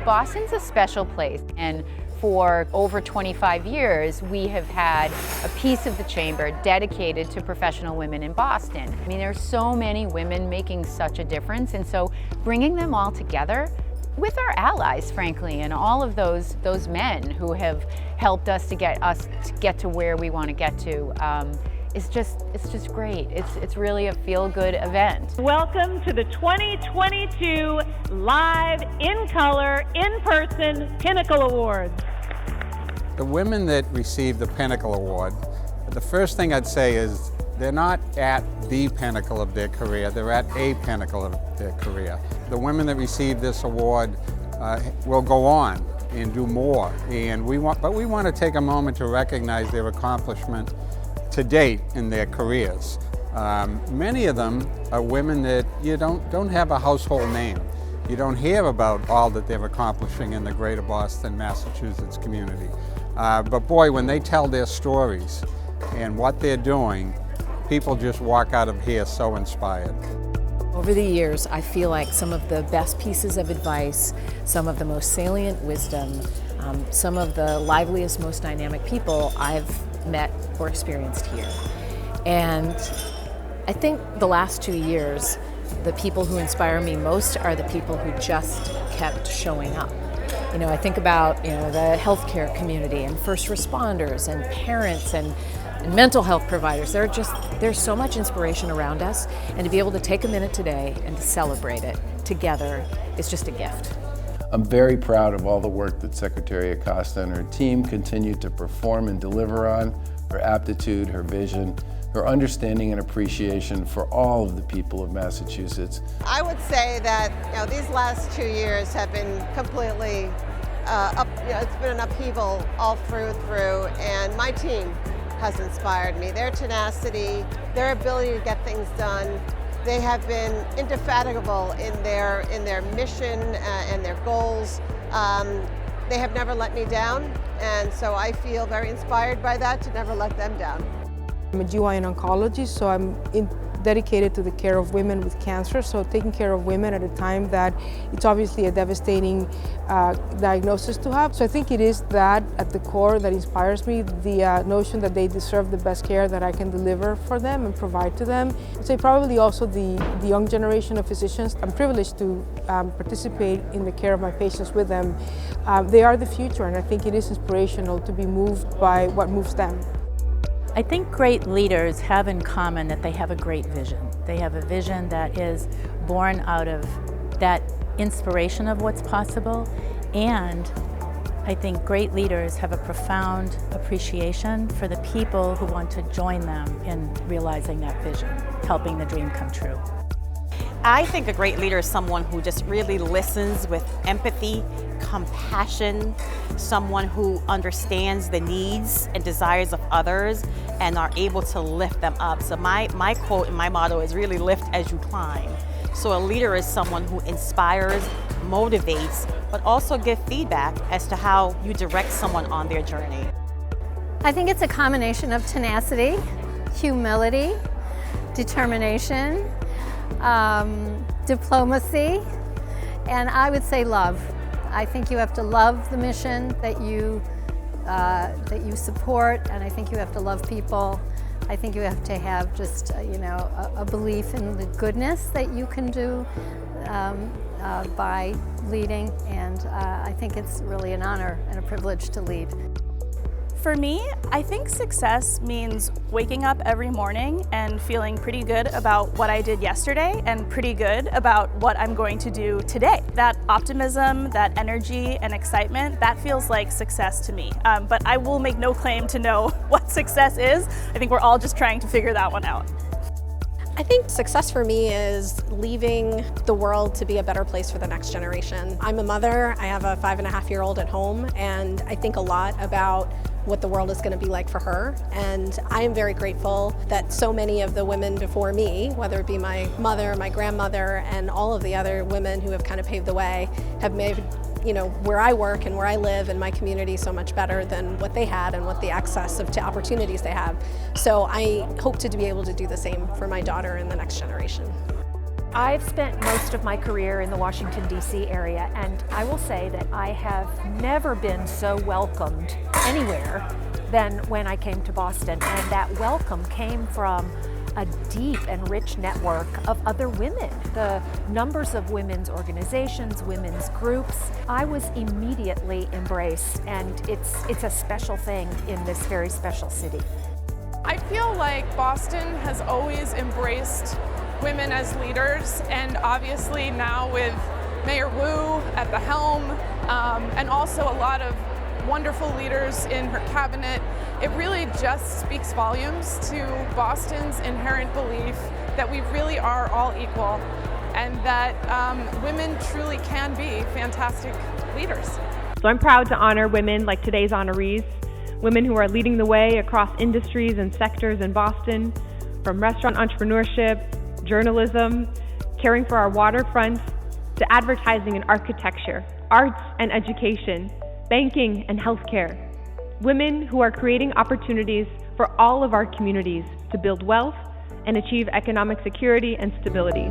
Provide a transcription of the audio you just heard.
Boston's a special place, and for over 25 years, we have had a piece of the chamber dedicated to professional women in Boston. I mean, there's so many women making such a difference, and so bringing them all together with our allies, frankly, and all of those men who have helped us to get to where we want to get to. It's just great. It's really a feel-good event. Welcome to the 2022 live, in color, in-person Pinnacle Awards. The women that receive the Pinnacle Award, the first thing I'd say is they're not at the pinnacle of their career, they're at a pinnacle of their career. The women that receive this award will go on and do more, but we want to take a moment to recognize their accomplishment to date in their careers. Many of them are women that you don't have a household name. You don't hear about all that they're accomplishing in the greater Boston, Massachusetts community. But boy, when they tell their stories and what they're doing, people just walk out of here so inspired. Over the years, I feel like some of the best pieces of advice, some of the most salient wisdom, some of the liveliest, most dynamic people I've met or experienced here. And I think the last 2 years, the people who inspire me most are the people who just kept showing up. You know, I think about, the healthcare community and first responders and parents and mental health providers. There's so much inspiration around us, and to be able to take a minute today and to celebrate it together is just a gift. I'm very proud of all the work that Secretary Acosta and her team continue to perform and deliver on, her aptitude, her vision, her understanding and appreciation for all of the people of Massachusetts. I would say that these last 2 years have been completely it's been an upheaval all through, and my team has inspired me. Their tenacity, their ability to get things done. They have been indefatigable in their mission and their goals. They have never let me down, and so I feel very inspired by that, to never let them down. I'm a GYN oncologist, so I'm dedicated to the care of women with cancer, so taking care of women at a time that it's obviously a devastating diagnosis to have. So I think it is that at the core that inspires me, the notion that they deserve the best care that I can deliver for them and provide to them. So probably also the young generation of physicians. I'm privileged to participate in the care of my patients with them. They are the future, and I think it is inspirational to be moved by what moves them. I think great leaders have in common that they have a great vision. They have a vision that is born out of that inspiration of what's possible, and I think great leaders have a profound appreciation for the people who want to join them in realizing that vision, helping the dream come true. I think a great leader is someone who just really listens with empathy, compassion, someone who understands the needs and desires of others and are able to lift them up. So my quote and my motto is really lift as you climb. So a leader is someone who inspires, motivates, but also give feedback as to how you direct someone on their journey. I think it's a combination of tenacity, humility, determination, diplomacy, and I would say love. I think you have to love the mission that you support, and I think you have to love people. I think you have to have just a belief in the goodness that you can do by leading, and I think it's really an honor and a privilege to lead. For me, I think success means waking up every morning and feeling pretty good about what I did yesterday and pretty good about what I'm going to do today. That optimism, that energy and excitement, that feels like success to me. But I will make no claim to know what success is. I think we're all just trying to figure that one out. I think success for me is leaving the world to be a better place for the next generation. I'm a mother, I have a 5.5-year-old at home, and I think a lot about what the world is going to be like for her. And I am very grateful that so many of the women before me, whether it be my mother, my grandmother, and all of the other women who have kind of paved the way, have made where I work and where I live and my community so much better than what they had and what the access to opportunities they have. So I hope to be able to do the same for my daughter and the next generation. I've spent most of my career in the Washington, D.C. area, and I will say that I have never been so welcomed anywhere than when I came to Boston. And that welcome came from a deep and rich network of other women. The numbers of women's organizations, women's groups, I was immediately embraced, and it's a special thing in this very special city. I feel like Boston has always embraced women as leaders, and obviously now with Mayor Wu at the helm, and also a lot of wonderful leaders in her cabinet, it really just speaks volumes to Boston's inherent belief that we really are all equal, and that women truly can be fantastic leaders. So I'm proud to honor women like today's honorees, women who are leading the way across industries and sectors in Boston, from restaurant entrepreneurship, journalism, caring for our waterfronts, to advertising and architecture, arts and education, banking and healthcare. Women who are creating opportunities for all of our communities to build wealth and achieve economic security and stability.